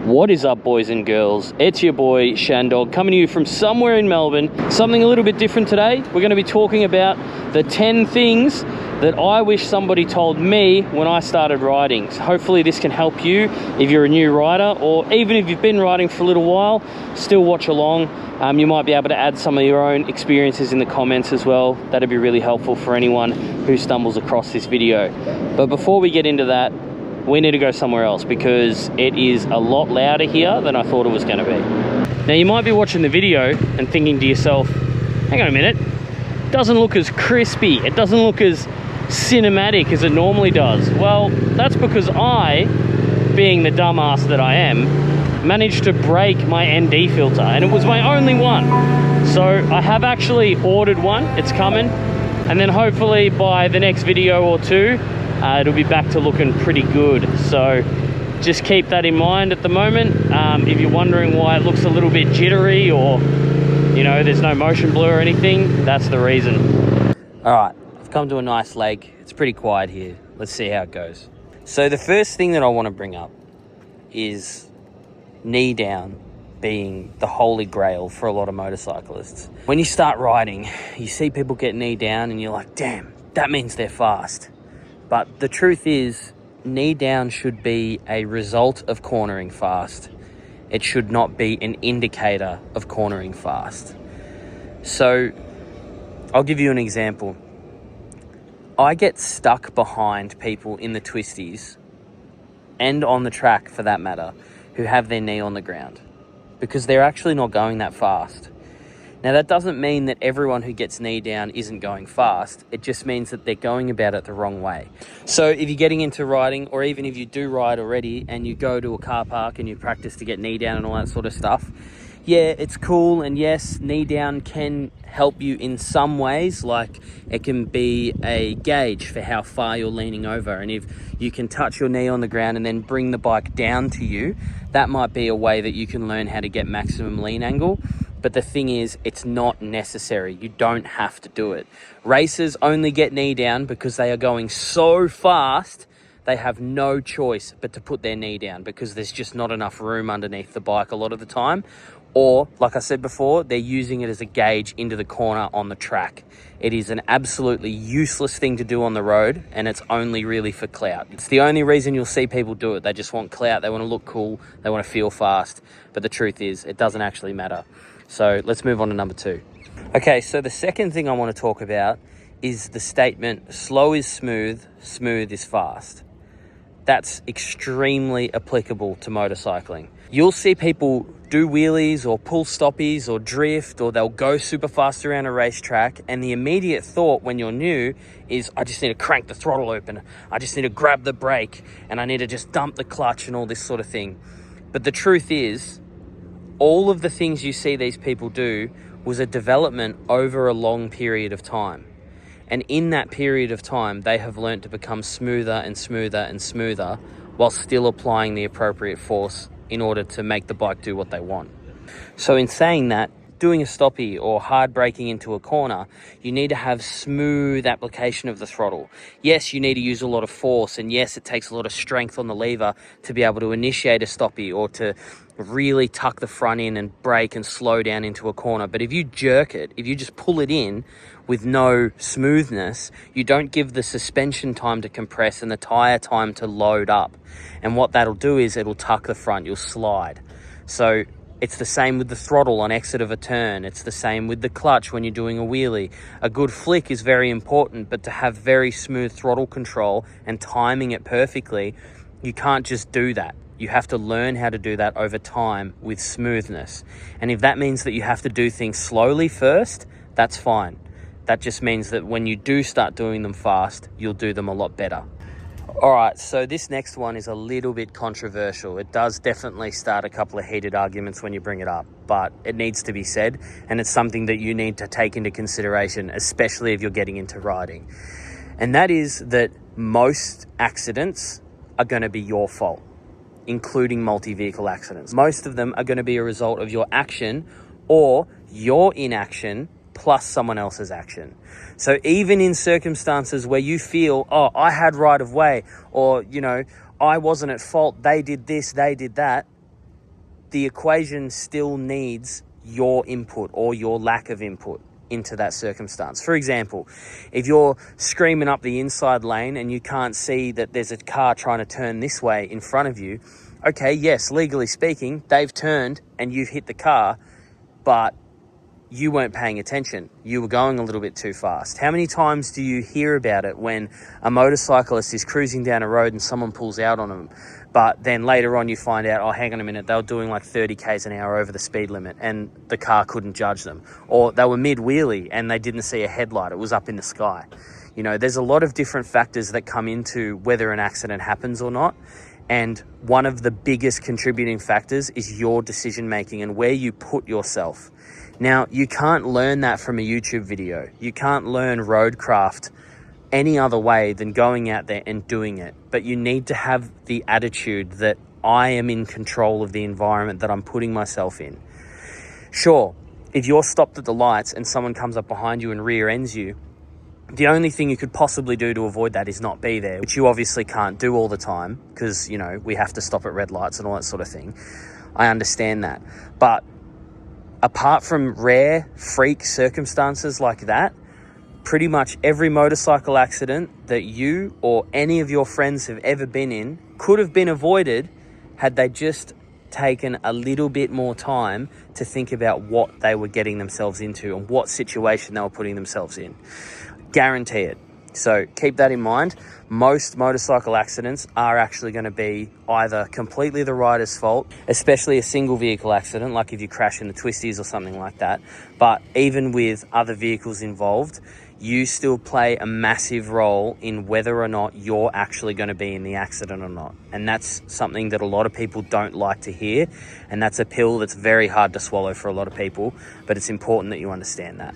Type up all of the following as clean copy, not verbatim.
What is up, boys and girls? It's your boy Shandog coming to you from somewhere in Melbourne. Something a little bit different today. We're going to be talking about the 10 things that I wish somebody told me when I started riding. So hopefully this can help you if you're a new rider, or even if you've been riding for a little while, still watch along. You might be able to add some of your own experiences in the comments as well. That'd be really helpful for anyone who stumbles across this video. But before we get into that, we need to go somewhere else because it is a lot louder here than I thought it was going to be. Now you might be watching the video and thinking to yourself, hang on a minute, it doesn't look as crispy, it doesn't look as cinematic as it normally does. Well, that's because I, being the dumbass that I am, managed to break my ND filter, and it was my only one. So I have actually ordered one, it's coming, and then hopefully by the next video or two, it'll be back to looking pretty good. So just keep that in mind at the moment. If you're wondering why it looks a little bit jittery, or you know, there's no motion blur or anything, that's the reason. All right, I've come to a nice lake. It's pretty quiet here. Let's see how it goes. So the first thing that I want to bring up is knee down being the holy grail for a lot of motorcyclists. When you start riding, you see people get knee down and you're like, damn, that means they're fast. But the truth is, knee down should be a result of cornering fast. It should not be an indicator of cornering fast. So I'll give you an example. I get stuck behind people in the twisties, and on the track for that matter, who have their knee on the ground because they're actually not going that fast. Now, that doesn't mean that everyone who gets knee down isn't going fast. It just means that they're going about it the wrong way. So if you're getting into riding, or even if you do ride already and you go to a car park and you practice to get knee down and all that sort of stuff, yeah, it's cool. And yes, knee down can help you in some ways. Like, it can be a gauge for how far you're leaning over. And if you can touch your knee on the ground and then bring the bike down to you, that might be a way that you can learn how to get maximum lean angle. But the thing is, it's not necessary. You don't have to do it. Racers only get knee down because they are going so fast, they have no choice but to put their knee down because there's just not enough room underneath the bike a lot of the time. Or, like I said before, they're using it as a gauge into the corner on the track. It is an absolutely useless thing to do on the road, and it's only really for clout. It's the only reason you'll see people do it. They just want clout, they want to look cool, they want to feel fast. But the truth is, it doesn't actually matter. So let's move on to number 2. Okay, so the second thing I want to talk about is the statement, slow is smooth, smooth is fast. That's extremely applicable to motorcycling. You'll see people do wheelies or pull stoppies or drift, or they'll go super fast around a racetrack, and the immediate thought when you're new is, I just need to crank the throttle open, I just need to grab the brake, and I need to just dump the clutch and all this sort of thing. But the truth is, all of the things you see these people do was a development over a long period of time. And in that period of time, they have learned to become smoother and smoother and smoother while still applying the appropriate force in order to make the bike do what they want. So in saying that, doing a stoppie or hard braking into a corner, you need to have smooth application of the throttle. Yes, you need to use a lot of force, and yes, it takes a lot of strength on the lever to be able to initiate a stoppie or to really tuck the front in and brake and slow down into a corner. But if you jerk it, if you just pull it in with no smoothness, you don't give the suspension time to compress and the tire time to load up. And what that'll do is it'll tuck the front, you'll slide. So it's the same with the throttle on exit of a turn. It's the same with the clutch when you're doing a wheelie. A good flick is very important, but to have very smooth throttle control and timing it perfectly, you can't just do that. You have to learn how to do that over time with smoothness. And if that means that you have to do things slowly first, that's fine. That just means that when you do start doing them fast, you'll do them a lot better. All right, so this next one is a little bit controversial. It does definitely start a couple of heated arguments when you bring it up, but it needs to be said, and it's something that you need to take into consideration, especially if you're getting into riding. And that is that most accidents are going to be your fault, including multi-vehicle accidents. Most of them are going to be a result of your action or your inaction plus someone else's action. So even in circumstances where you feel, oh, I had right of way, or, you know, I wasn't at fault, they did this, they did that, the equation still needs your input or your lack of input into that circumstance. For example, if you're screaming up the inside lane and you can't see that there's a car trying to turn this way in front of you, okay, yes, legally speaking, they've turned and you've hit the car, but you weren't paying attention. You were going a little bit too fast. How many times do you hear about it when a motorcyclist is cruising down a road and someone pulls out on them, but then later on you find out, oh, hang on a minute, they were doing like 30 k's an hour over the speed limit and the car couldn't judge them. Or they were mid-wheelie and they didn't see a headlight, it was up in the sky. You know, there's a lot of different factors that come into whether an accident happens or not. And one of the biggest contributing factors is your decision making and where you put yourself. Now, you can't learn that from a YouTube video. You can't learn roadcraft any other way than going out there and doing it. But you need to have the attitude that I am in control of the environment that I'm putting myself in. Sure, if you're stopped at the lights and someone comes up behind you and rear ends you, the only thing you could possibly do to avoid that is not be there, which you obviously can't do all the time because, you know, we have to stop at red lights and all that sort of thing. I understand that. But apart from rare freak circumstances like that, pretty much every motorcycle accident that you or any of your friends have ever been in could have been avoided had they just taken a little bit more time to think about what they were getting themselves into and what situation they were putting themselves in. Guarantee it. So keep that in mind. Most motorcycle accidents are actually going to be either completely the rider's fault, especially a single vehicle accident, like if you crash in the twisties or something like that. But even with other vehicles involved, you still play a massive role in whether or not you're actually going to be in the accident or not. And that's something that a lot of people don't like to hear. And that's a pill that's very hard to swallow for a lot of people, but it's important that you understand that.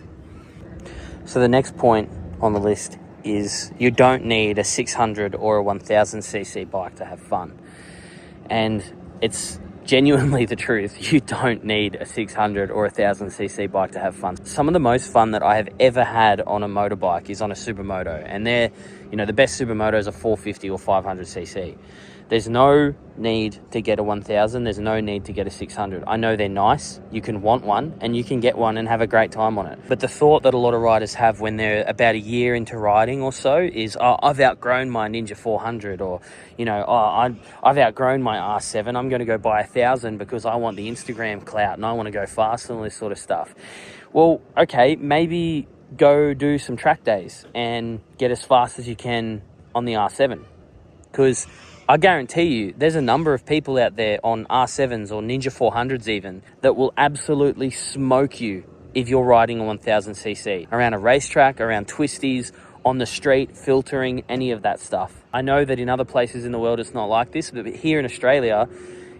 So the next point on the list is you don't need a 600 or a 1000cc bike to have fun. And it's genuinely the truth. You don't need a 600 or a 1000cc bike to have fun. Some of the most fun that I have ever had on a motorbike is on a supermoto, and they're, you know, the best supermotos are 450 or 500cc. There's no need to get a 1000. There's no need to get a 600. I know they're nice. You can want one and you can get one and have a great time on it. But the thought that a lot of riders have when they're about a year into riding or so is, oh, I've outgrown my Ninja 400, or, you know, oh, I've outgrown my R7. I'm going to go buy 1000 because I want the Instagram clout and I want to go fast and all this sort of stuff. Well, okay, maybe go do some track days and get as fast as you can on the R7. Because I guarantee you, there's a number of people out there on R7s or Ninja 400s even that will absolutely smoke you if you're riding a 1000cc around a racetrack, around twisties, on the street, filtering, any of that stuff. I know that in other places in the world it's not like this, but here in Australia,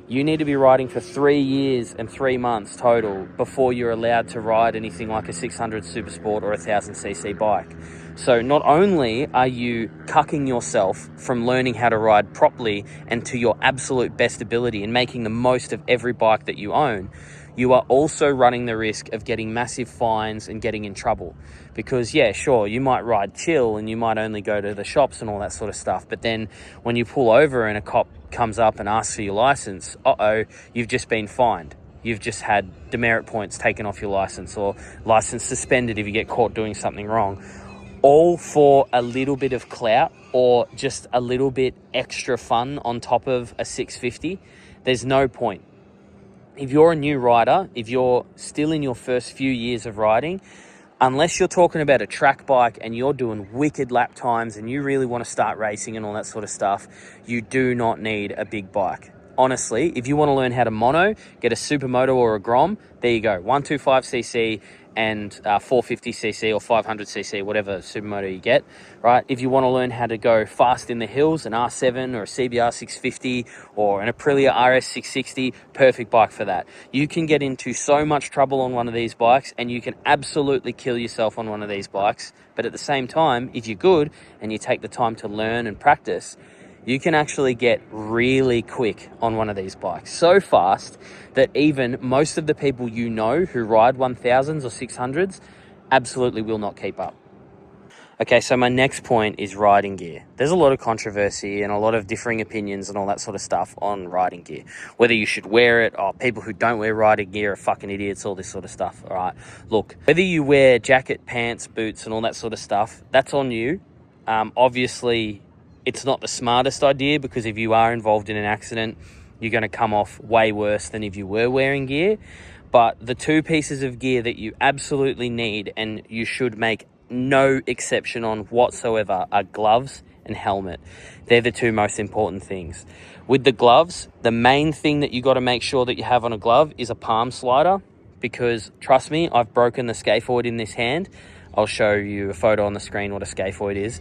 you need to be riding for 3 years and 3 months total before you're allowed to ride anything like a 600 Supersport or a 1000cc bike. So not only are you cucking yourself from learning how to ride properly and to your absolute best ability and making the most of every bike that you own, you are also running the risk of getting massive fines and getting in trouble. Because, yeah, sure, you might ride chill and you might only go to the shops and all that sort of stuff. But then when you pull over and a cop comes up and asks for your license, you've just been fined. You've just had demerit points taken off your license, or license suspended if you get caught doing something wrong. All for a little bit of clout or just a little bit extra fun on top of a 650. There's no point. If you're a new rider, if you're still in your first few years of riding, unless you're talking about a track bike and you're doing wicked lap times and you really want to start racing and all that sort of stuff, you do not need a big bike. Honestly, if you want to learn how to mono, get a Supermoto or a Grom, there you go, 125cc and 450cc or 500cc, whatever Supermoto you get, right? If you want to learn how to go fast in the hills, an R7 or a CBR 650 or an Aprilia RS 660, perfect bike for that. You can get into so much trouble on one of these bikes and you can absolutely kill yourself on one of these bikes. But at the same time, if you're good and you take the time to learn and practice, you can actually get really quick on one of these bikes. So fast that even most of the people who ride 1000s or 600s absolutely will not keep up. Okay, so my next point is riding gear. There's a lot of controversy and a lot of differing opinions and all that sort of stuff on riding gear. Whether you should wear it, or people who don't wear riding gear are fucking idiots, all this sort of stuff, all right? Look, whether you wear jacket, pants, boots, and all that sort of stuff, that's on you. Obviously, it's not the smartest idea, because if you are involved in an accident, you're going to come off way worse than if you were wearing gear. But the two pieces of gear that you absolutely need, and you should make no exception on whatsoever, are gloves and helmet. They're the two most important things. With the gloves, the main thing that you got to make sure that you have on a glove is a palm slider, because trust me, I've broken the scaphoid in this hand. I'll show you a photo on the screen what a scaphoid is.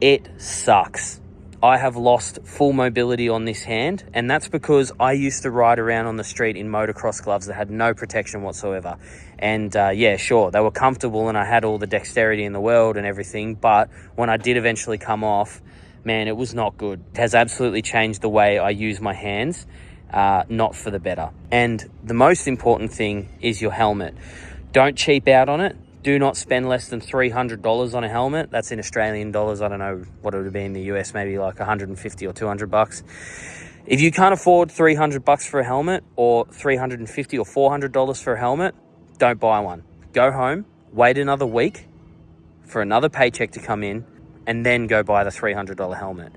It sucks. I have lost full mobility on this hand, and that's because I used to ride around on the street in motocross gloves that had no protection whatsoever. And yeah, sure, they were comfortable and I had all the dexterity in the world and everything, but when I did eventually come off, man, it was not good. It has absolutely changed the way I use my hands, not for the better. And the most important thing is your helmet. Don't cheap out on it. Do not spend less than $300 on a helmet. That's in Australian dollars. I don't know what it would be in the US, maybe like 150 or 200 bucks. If you can't afford 300 bucks for a helmet, or 350 or $400 for a helmet, don't buy one. Go home, wait another week for another paycheck to come in, and then go buy the $300 helmet.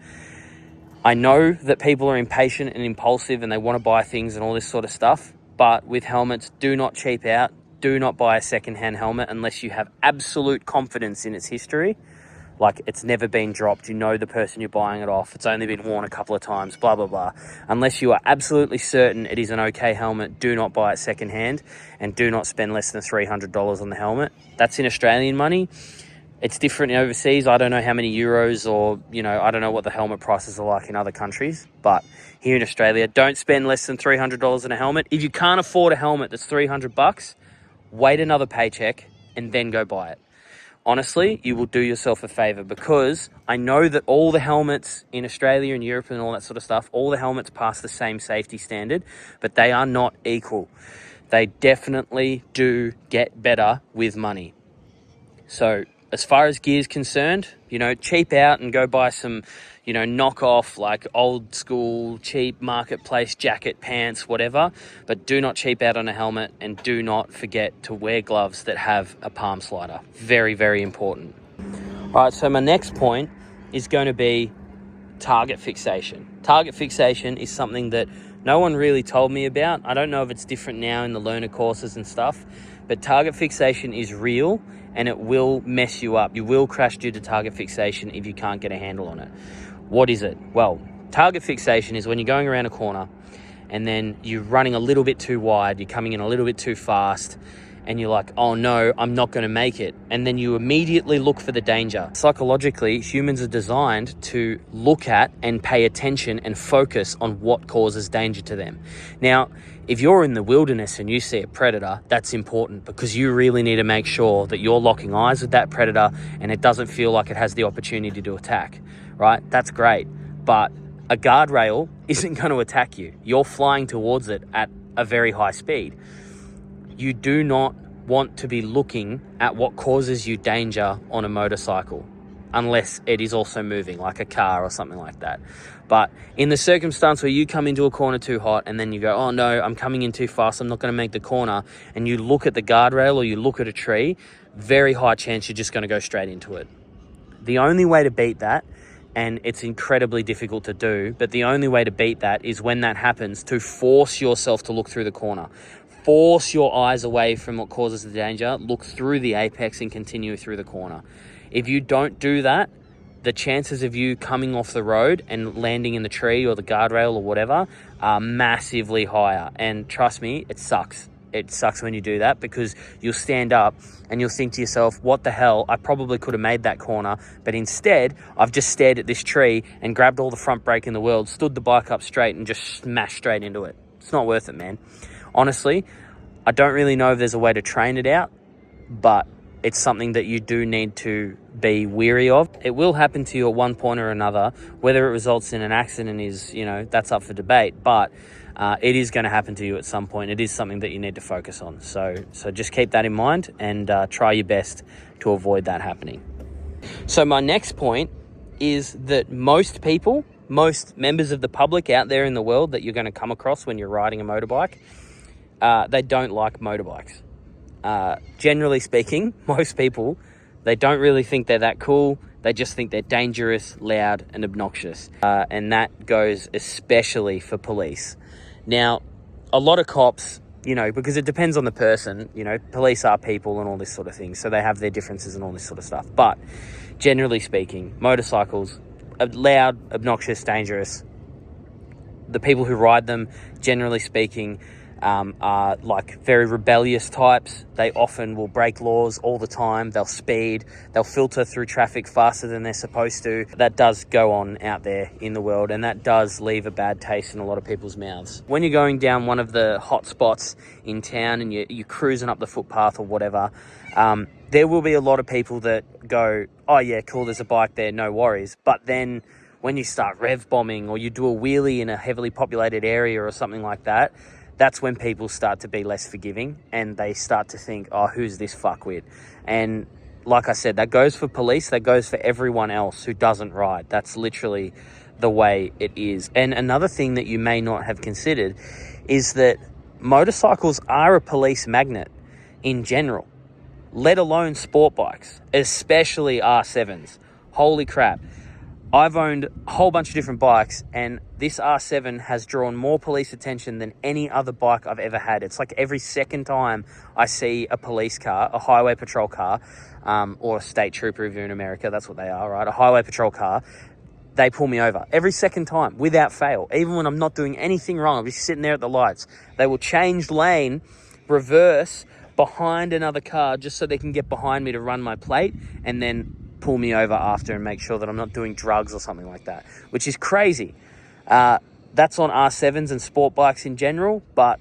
I know that people are impatient and impulsive and they want to buy things and all this sort of stuff, but with helmets, do not cheap out. Do not buy a second-hand helmet unless you have absolute confidence in its history. Like, it's never been dropped. You know the person you're buying it off. It's only been worn a couple of times, blah, blah, blah. Unless you are absolutely certain it is an okay helmet, do not buy it second-hand, and do not spend less than $300 on the helmet. That's in Australian money. It's different overseas. I don't know how many euros, or, I don't know what the helmet prices are like in other countries. But here in Australia, don't spend less than $300 on a helmet. If you can't afford a helmet that's 300 bucks, wait another paycheck and then go buy it. Honestly, you will do yourself a favor, because I know that all the helmets in Australia and Europe and all that sort of stuff, all the helmets pass the same safety standard, but they are not equal. They definitely do get better with money. So as far as gear is concerned, cheap out and go buy some, knockoff, like old school, cheap marketplace jacket, pants, whatever. But do not cheap out on a helmet, and do not forget to wear gloves that have a palm slider. Very, very important. All right, so my next point is going to be target fixation. Target fixation is something that no one really told me about. I don't know if it's different now in the learner courses and stuff, but target fixation is real, and it will mess you up. You will crash due to target fixation if you can't get a handle on it. What is it? Well, target fixation is when you're going around a corner and then you're running a little bit too wide, you're coming in a little bit too fast, and you're like, oh no, I'm not going to make it. And then you immediately look for the danger. Psychologically, humans are designed to look at and pay attention and focus on what causes danger to them. Now, if you're in the wilderness and you see a predator, that's important, because you really need to make sure that you're locking eyes with that predator and it doesn't feel like it has the opportunity to attack, right? That's great. But a guardrail isn't going to attack you. You're flying towards it at a very high speed. You do not want to be looking at what causes you danger on a motorcycle, unless it is also moving, like a car or something like that. But in the circumstance where you come into a corner too hot and then you go, oh no, I'm coming in too fast, I'm not going to make the corner, and you look at the guardrail or you look at a tree, very high chance you're just going to go straight into it. The only way to beat that, and it's incredibly difficult to do, but the only way to beat that is when that happens, to force yourself to look through the corner. Force your eyes away from what causes the danger, look through the apex and continue through the corner. If you don't do that, the chances of you coming off the road and landing in the tree or the guardrail or whatever are massively higher. And trust me, it sucks. It sucks when you do that, because you'll stand up and you'll think to yourself, what the hell, I probably could have made that corner, but instead I've just stared at this tree and grabbed all the front brake in the world, stood the bike up straight and just smashed straight into it. It's not worth it, man. Honestly, I don't really know if there's a way to train it out, but it's something that you do need to be weary of. It will happen to you at one point or another. Whether it results in an accident is, that's up for debate, but it is going to happen to you at some point. It is something that you need to focus on. So just keep that in mind and try your best to avoid that happening. So my next point is that most people, most members of the public out there in the world that you're going to come across when you're riding a motorbike, they don't like motorbikes. Generally speaking, most people, they don't really think they're that cool. They just think they're dangerous, loud, and obnoxious. And that goes especially for police. Now, a lot of cops, you know, because it depends on the person, you know, police are people and all this sort of thing. So they have their differences and all this sort of stuff. But generally speaking, motorcycles are loud, obnoxious, dangerous. The people who ride them, generally speaking, are like very rebellious types. They often will break laws all the time. They'll speed, they'll filter through traffic faster than they're supposed to. That does go on out there in the world, and that does leave a bad taste in a lot of people's mouths. When you're going down one of the hot spots in town and you're cruising up the footpath or whatever, there will be a lot of people that go, oh yeah, cool, there's a bike there, no worries. But then when you start rev bombing or you do a wheelie in a heavily populated area or something like that, that's when people start to be less forgiving and they start to think, oh, who's this fuckwit? And like I said, that goes for police, that goes for everyone else who doesn't ride. That's literally the way it is. And another thing that you may not have considered is that motorcycles are a police magnet in general, let alone sport bikes, especially R7s. Holy crap. I've owned a whole bunch of different bikes, and this R7 has drawn more police attention than any other bike I've ever had. It's like every second time I see a police car, a highway patrol car, or a state trooper if you're in America, that's what they are, right? A highway patrol car, they pull me over every second time without fail. Even when I'm not doing anything wrong, I'm just sitting there at the lights. They will change lane, reverse behind another car just so they can get behind me to run my plate, and then pull me over after and make sure that I'm not doing drugs or something like that, which is crazy. That's on R7s and sport bikes in general, but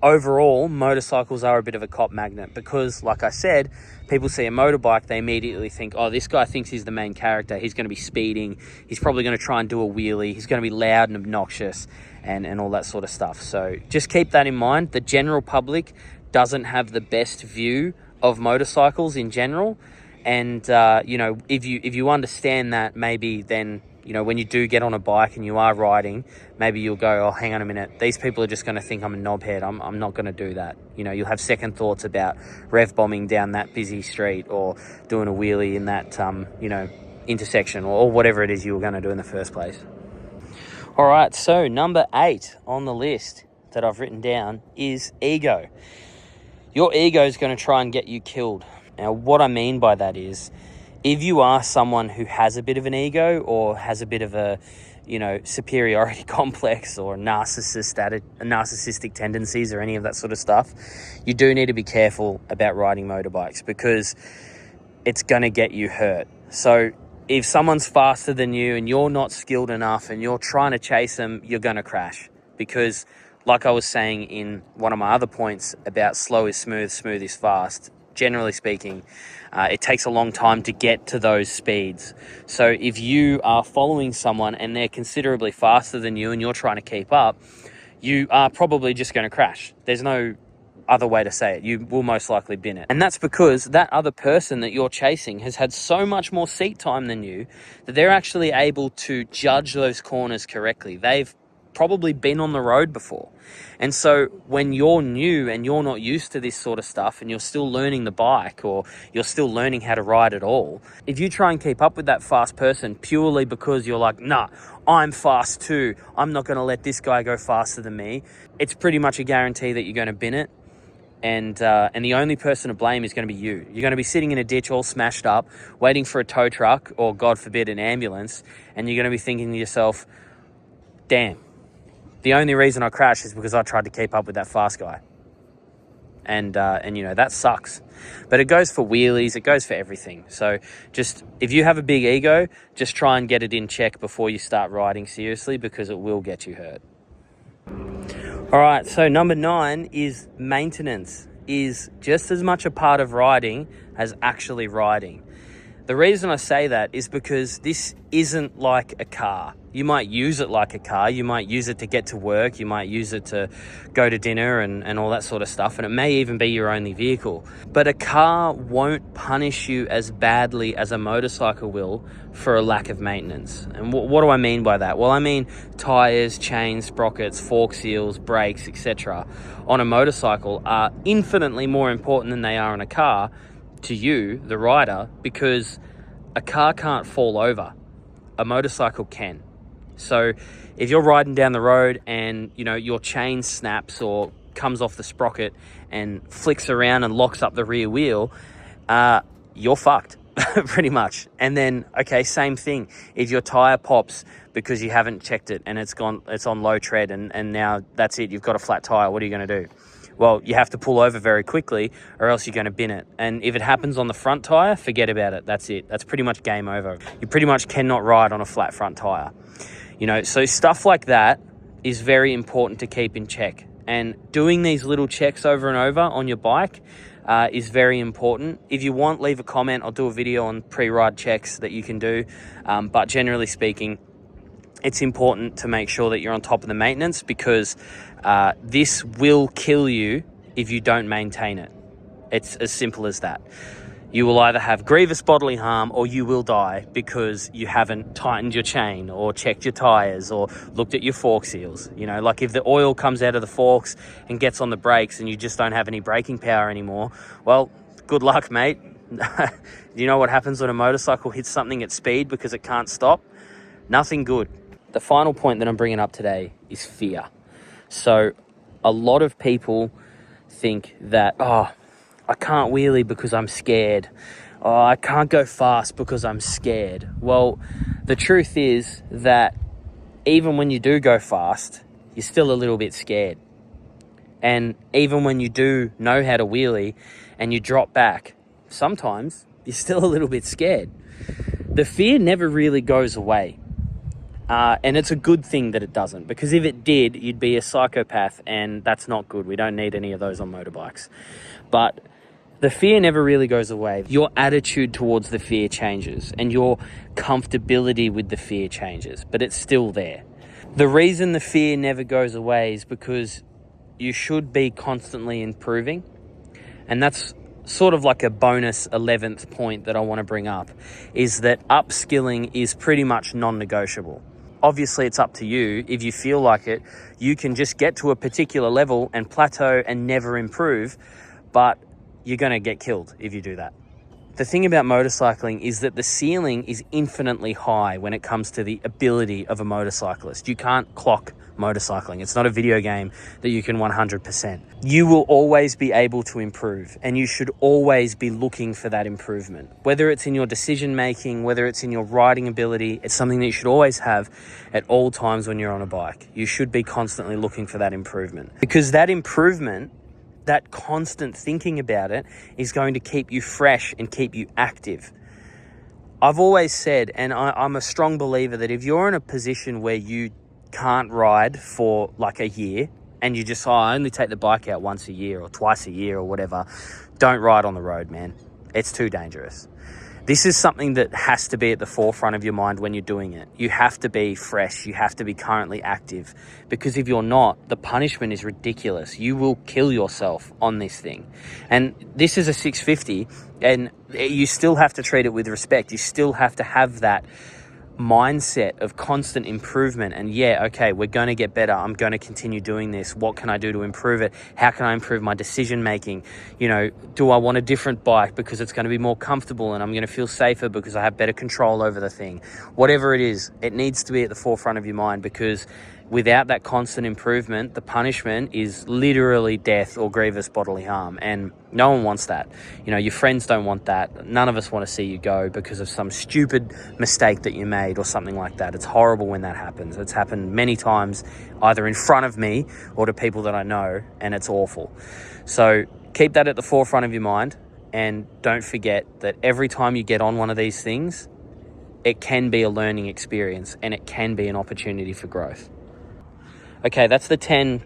overall, motorcycles are a bit of a cop magnet because, like I said, people see a motorbike, they immediately think, oh, this guy thinks he's the main character. He's going to be speeding. He's probably going to try and do a wheelie. He's going to be loud and obnoxious and all that sort of stuff. So just keep that in mind. The general public doesn't have the best view of motorcycles in general. And, you know, if you understand that, maybe then, you know, when you do get on a bike and you are riding, maybe you'll go, oh, hang on a minute. These people are just going to think I'm a knobhead. I'm not going to do that. You know, you'll have second thoughts about rev bombing down that busy street or doing a wheelie in that, you know, intersection or whatever it is you were going to do in the first place. All right, so number 8 on the list that I've written down is ego. Your ego is going to try and get you killed. Now, what I mean by that is, if you are someone who has a bit of an ego or has a bit of a, you know, superiority complex or narcissistic tendencies or any of that sort of stuff, you do need to be careful about riding motorbikes because it's going to get you hurt. So if someone's faster than you and you're not skilled enough and you're trying to chase them, you're going to crash because, like I was saying in one of my other points about slow is smooth, smooth is fast, generally speaking, it takes a long time to get to those speeds. So if you are following someone and they're considerably faster than you and you're trying to keep up, you are probably just going to crash. There's no other way to say it. You will most likely bin it. And that's because that other person that you're chasing has had so much more seat time than you that they're actually able to judge those corners correctly. They've probably been on the road before. And so when you're new and you're not used to this sort of stuff and you're still learning the bike or you're still learning how to ride at all, if you try and keep up with that fast person purely because you're like, nah, I'm fast too, I'm not going to let this guy go faster than me, it's pretty much a guarantee that you're going to bin it. And the only person to blame is going to be you. You're going to be sitting in a ditch all smashed up, waiting for a tow truck or, God forbid, an ambulance, and you're going to be thinking to yourself, damn, the only reason I crashed is because I tried to keep up with that fast guy. And you know, that sucks. But it goes for wheelies, it goes for everything. So just, if you have a big ego, just try and get it in check before you start riding seriously because it will get you hurt. All right, so number 9 is maintenance is just as much a part of riding as actually riding. The reason I say that is because this isn't like a car. You might use it like a car. You might use it to get to work. You might use it to go to dinner and all that sort of stuff. And it may even be your only vehicle. But a car won't punish you as badly as a motorcycle will for a lack of maintenance. And what do I mean by that? Well, I mean tires, chains, sprockets, fork seals, brakes, etc. on a motorcycle are infinitely more important than they are on a car to you, the rider, because a car can't fall over. A motorcycle can. So if you're riding down the road and, you know, your chain snaps or comes off the sprocket and flicks around and locks up the rear wheel, you're fucked, pretty much. And then, okay, same thing. If your tire pops because you haven't checked it and it's on low tread and now that's it, you've got a flat tire, what are you going to do? Well, you have to pull over very quickly or else you're going to bin it. And if it happens on the front tire, forget about it. That's it. That's pretty much game over. You pretty much cannot ride on a flat front tire. You know, so stuff like that is very important to keep in check. And doing these little checks over and over on your bike is very important. If you want, leave a comment. I'll do a video on pre-ride checks that you can do. But generally speaking, it's important to make sure that you're on top of the maintenance because this will kill you if you don't maintain it. It's as simple as that. You will either have grievous bodily harm or you will die because you haven't tightened your chain or checked your tires or looked at your fork seals. You know, like if the oil comes out of the forks and gets on the brakes and you just don't have any braking power anymore, well, good luck, mate. You know what happens when a motorcycle hits something at speed because it can't stop? Nothing good. The final point that I'm bringing up today is fear. So a lot of people think that, oh, I can't wheelie because I'm scared. Oh, I can't go fast because I'm scared. Well, the truth is that even when you do go fast, you're still a little bit scared. And even when you do know how to wheelie and you drop back, sometimes you're still a little bit scared. The fear never really goes away. And it's a good thing that it doesn't, because if it did, you'd be a psychopath, and that's not good. We don't need any of those on motorbikes. But the fear never really goes away. Your attitude towards the fear changes, and your comfortability with the fear changes, but it's still there. The reason the fear never goes away is because you should be constantly improving, and that's sort of like a bonus 11th point that I want to bring up, is that upskilling is pretty much non-negotiable. Obviously, it's up to you. If you feel like it, you can just get to a particular level and plateau and never improve, but you're going to get killed if you do that. The thing about motorcycling is that the ceiling is infinitely high when it comes to the ability of a motorcyclist. You can't clock motorcycling. It's not a video game that you can 100%. You will always be able to improve, and you should always be looking for that improvement. Whether it's in your decision making, whether it's in your riding ability, it's something that you should always have at all times when you're on a bike. You should be constantly looking for that improvement, because that improvement, that constant thinking about it, is going to keep you fresh and keep you active. I've always said, and I'm a strong believer, that if you're in a position where you can't ride for like a year and you just, I only take the bike out once a year or twice a year or whatever, don't ride on the road, man. It's too dangerous. This is something that has to be at the forefront of your mind when you're doing it. You have to be fresh. You have to be currently active, because if you're not, the punishment is ridiculous. You will kill yourself on this thing. And this is a 650, and you still have to treat it with respect. You still have to have that mindset of constant improvement. And yeah, okay, we're going to get better. I'm going to continue doing this. What can I do to improve it? How can I improve my decision making? You know, do I want a different bike because it's going to be more comfortable and I'm going to feel safer because I have better control over the thing? Whatever it is, it needs to be at the forefront of your mind, because without that constant improvement, the punishment is literally death or grievous bodily harm. And no one wants that. You know, your friends don't want that. None of us want to see you go because of some stupid mistake that you made or something like that. It's horrible when that happens. It's happened many times, either in front of me or to people that I know, and it's awful. So keep that at the forefront of your mind, and don't forget that every time you get on one of these things, it can be a learning experience and it can be an opportunity for growth. Okay, that's the 10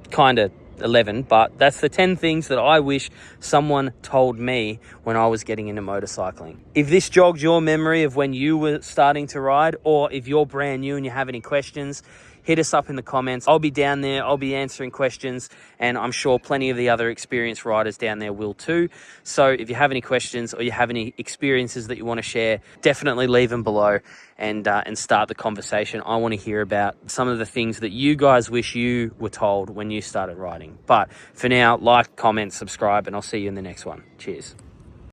kind of 11, but that's the 10 things that I wish someone told me when I was getting into motorcycling. If this jogged your memory of when you were starting to ride, or if you're brand new and you have any questions, hit us up in the comments. I'll be down there, I'll be answering questions, and I'm sure plenty of the other experienced riders down there will too. So if you have any questions or you have any experiences that you want to share, definitely leave them below and start the conversation. I want to hear about some of the things that you guys wish you were told when you started riding. But for now, like, comment, subscribe, and I'll see you in the next one. Cheers.